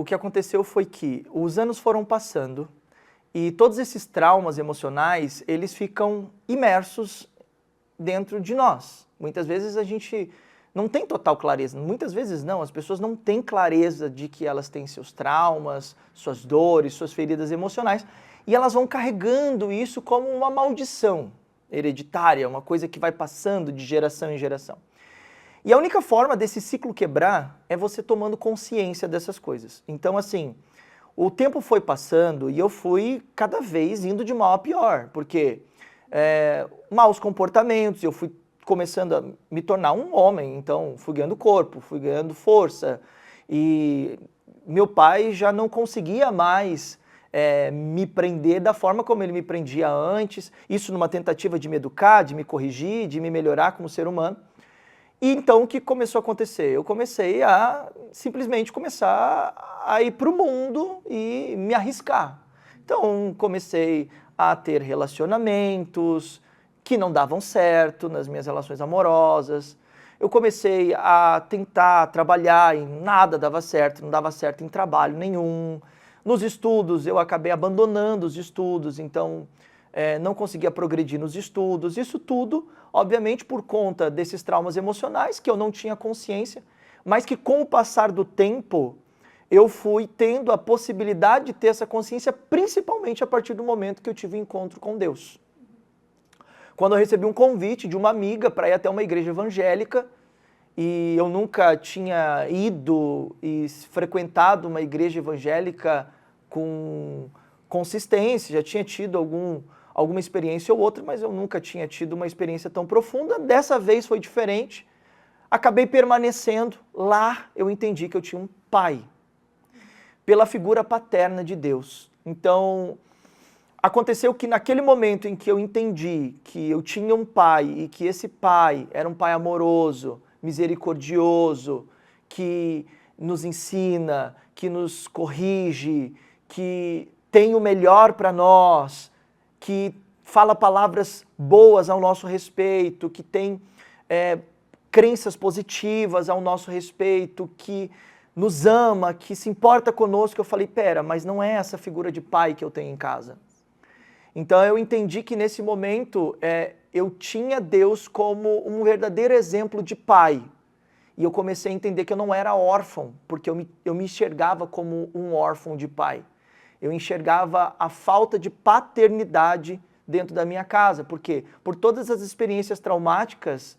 o que aconteceu foi que os anos foram passando e todos esses traumas emocionais, eles ficam imersos dentro de nós. Muitas vezes a gente não tem total clareza, muitas vezes não, as pessoas não têm clareza de que elas têm seus traumas, suas dores, suas feridas emocionais, e elas vão carregando isso como uma maldição hereditária, uma coisa que vai passando de geração em geração. E a única forma desse ciclo quebrar é você tomando consciência dessas coisas. Então, assim, o tempo foi passando e eu fui cada vez indo de mal a pior, porque maus comportamentos, eu fui começando a me tornar um homem, então fui ganhando corpo, fui ganhando força, e meu pai já não conseguia mais me prender da forma como ele me prendia antes, isso numa tentativa de me educar, de me corrigir, de me melhorar como ser humano. E então o que começou a acontecer? Eu comecei a simplesmente começar a ir para o mundo e me arriscar. Então comecei a ter relacionamentos que não davam certo nas minhas relações amorosas. Eu comecei a tentar trabalhar e nada dava certo, não dava certo em trabalho nenhum. Nos estudos eu acabei abandonando os estudos, então não conseguia progredir nos estudos. Isso tudo, obviamente, por conta desses traumas emocionais que eu não tinha consciência, mas que com o passar do tempo eu fui tendo a possibilidade de ter essa consciência, principalmente a partir do momento que eu tive um encontro com Deus. Quando eu recebi um convite de uma amiga para ir até uma igreja evangélica, e eu nunca tinha ido e frequentado uma igreja evangélica com consistência, já tinha tido alguma experiência ou outra, mas eu nunca tinha tido uma experiência tão profunda. Dessa vez foi diferente. Acabei permanecendo. Lá eu entendi que eu tinha um pai, pela figura paterna de Deus. Então, aconteceu que naquele momento em que eu entendi que eu tinha um pai e que esse pai era um pai amoroso, misericordioso, que nos ensina, que nos corrige, que tem o melhor para nós, que fala palavras boas ao nosso respeito, que tem crenças positivas ao nosso respeito, que nos ama, que se importa conosco. Eu falei, pera, mas não é essa figura de pai que eu tenho em casa. Então eu entendi que nesse momento eu tinha Deus como um verdadeiro exemplo de pai. E eu comecei a entender que eu não era órfão, porque eu me enxergava como um órfão de pai. Eu enxergava a falta de paternidade dentro da minha casa, porque por todas as experiências traumáticas,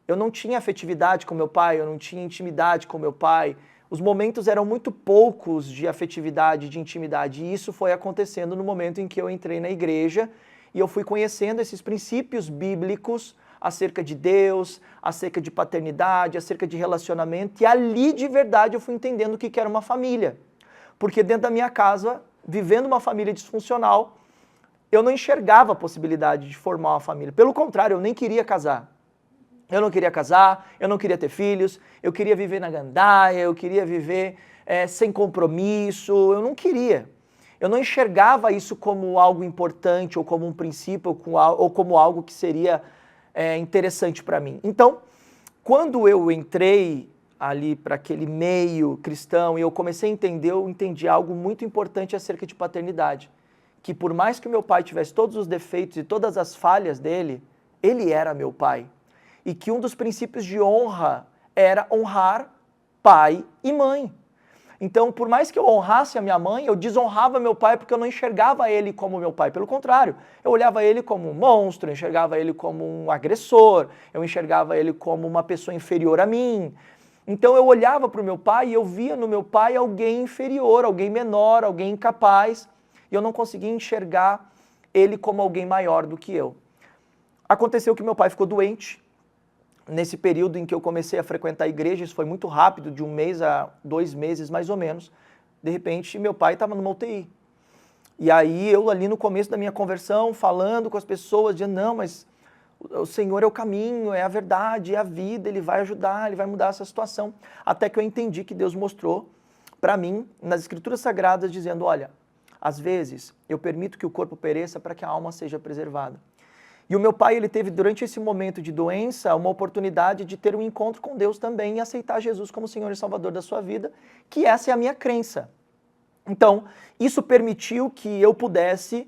eu não tinha afetividade com meu pai, eu não tinha intimidade com meu pai. Os momentos eram muito poucos de afetividade, de intimidade, e isso foi acontecendo no momento em que eu entrei na igreja e eu fui conhecendo esses princípios bíblicos acerca de Deus, acerca de paternidade, acerca de relacionamento, e ali de verdade eu fui entendendo o que era uma família. Porque dentro da minha casa, vivendo uma família disfuncional, eu não enxergava a possibilidade de formar uma família. Pelo contrário, eu nem queria casar. Eu não queria casar, eu não queria ter filhos, eu queria viver na gandaia, eu queria viver sem compromisso, eu não queria. Eu não enxergava isso como algo importante, ou como um princípio, ou como algo que seria interessante para mim. Então, quando eu entrei ali para aquele meio cristão e eu comecei a entender, eu entendi algo muito importante acerca de paternidade. Que por mais que meu pai tivesse todos os defeitos e todas as falhas dele, ele era meu pai. E que um dos princípios de honra era honrar pai e mãe. Então, por mais que eu honrasse a minha mãe, eu desonrava meu pai porque eu não enxergava ele como meu pai. Pelo contrário, eu olhava ele como um monstro, eu enxergava ele como um agressor, eu enxergava ele como uma pessoa inferior a mim. Então eu olhava para o meu pai e eu via no meu pai alguém inferior, alguém menor, alguém incapaz, e eu não conseguia enxergar ele como alguém maior do que eu. Aconteceu que meu pai ficou doente. Nesse período em que eu comecei a frequentar a igreja, isso foi muito rápido, de 1 mês a 2 meses mais ou menos, de repente meu pai estava numa UTI. E aí eu ali no começo da minha conversão, falando com as pessoas, dizendo, não, mas o Senhor é o caminho, é a verdade, é a vida, Ele vai ajudar, Ele vai mudar essa situação. Até que eu entendi que Deus mostrou para mim, nas Escrituras Sagradas, dizendo, olha, às vezes eu permito que o corpo pereça para que a alma seja preservada. E o meu pai, ele teve durante esse momento de doença uma oportunidade de ter um encontro com Deus também e aceitar Jesus como Senhor e Salvador da sua vida, que essa é a minha crença. Então, isso permitiu que eu pudesse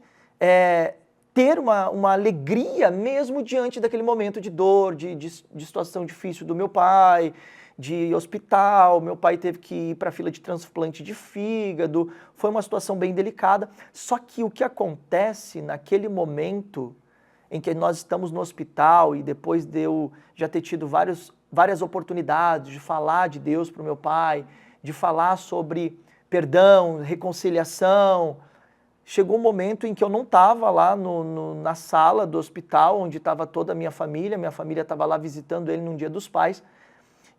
ter uma alegria mesmo diante daquele momento de dor, de situação difícil do meu pai, de hospital. Meu pai teve que ir para a fila de transplante de fígado, foi uma situação bem delicada. Só que o que acontece naquele momento em que nós estamos no hospital e depois de eu já ter tido várias oportunidades de falar de Deus para o meu pai, de falar sobre perdão, reconciliação, chegou um momento em que eu não estava lá na sala do hospital, onde estava toda a minha família estava lá visitando ele num Dia dos Pais,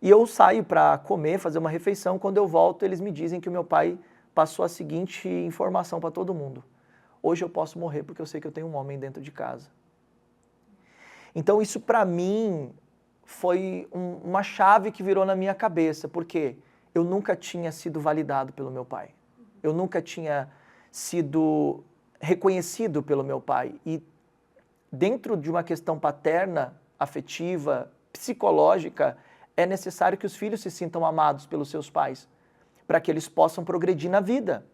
e eu saio para comer, fazer uma refeição. Quando eu volto, eles me dizem que o meu pai passou a seguinte informação para todo mundo: hoje eu posso morrer porque eu sei que eu tenho um homem dentro de casa. Então isso para mim foi uma chave que virou na minha cabeça, porque eu nunca tinha sido validado pelo meu pai. Eu nunca tinha sido reconhecido pelo meu pai. E dentro de uma questão paterna, afetiva, psicológica, é necessário que os filhos se sintam amados pelos seus pais, para que eles possam progredir na vida,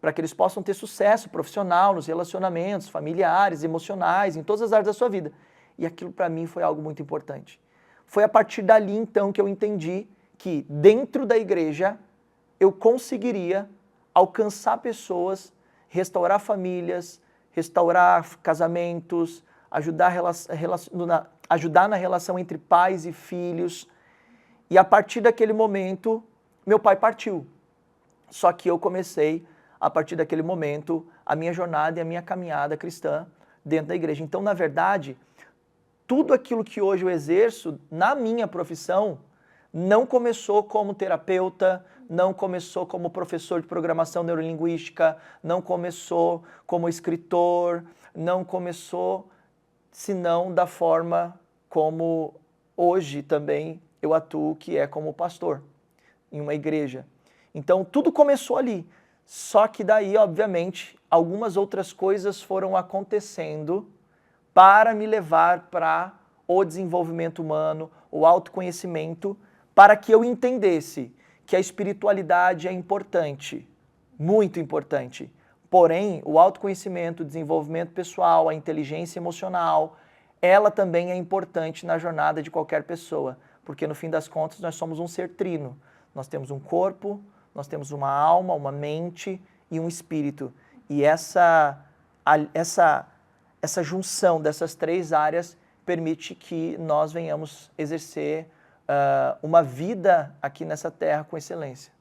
para que eles possam ter sucesso profissional, nos relacionamentos familiares, emocionais, em todas as áreas da sua vida. E aquilo para mim foi algo muito importante. Foi a partir dali então que eu entendi que dentro da igreja eu conseguiria alcançar pessoas, restaurar famílias, restaurar casamentos, ajudar na relação entre pais e filhos. E a partir daquele momento, meu pai partiu. Só que eu comecei, a partir daquele momento, a minha jornada e a minha caminhada cristã dentro da igreja. Então, na verdade, tudo aquilo que hoje eu exerço na minha profissão não começou como terapeuta, não começou como professor de programação neurolinguística, não começou como escritor, não começou senão da forma como hoje também eu atuo, que é como pastor em uma igreja. Então tudo começou ali, só que daí, obviamente, algumas outras coisas foram acontecendo para me levar para o desenvolvimento humano, o autoconhecimento, para que eu entendesse que a espiritualidade é importante, muito importante. Porém, o autoconhecimento, o desenvolvimento pessoal, a inteligência emocional, ela também é importante na jornada de qualquer pessoa, porque no fim das contas nós somos um ser trino. Nós temos um corpo, nós temos uma alma, uma mente e um espírito. E essa junção dessas três áreas permite que nós venhamos exercer uma vida aqui nessa terra com excelência.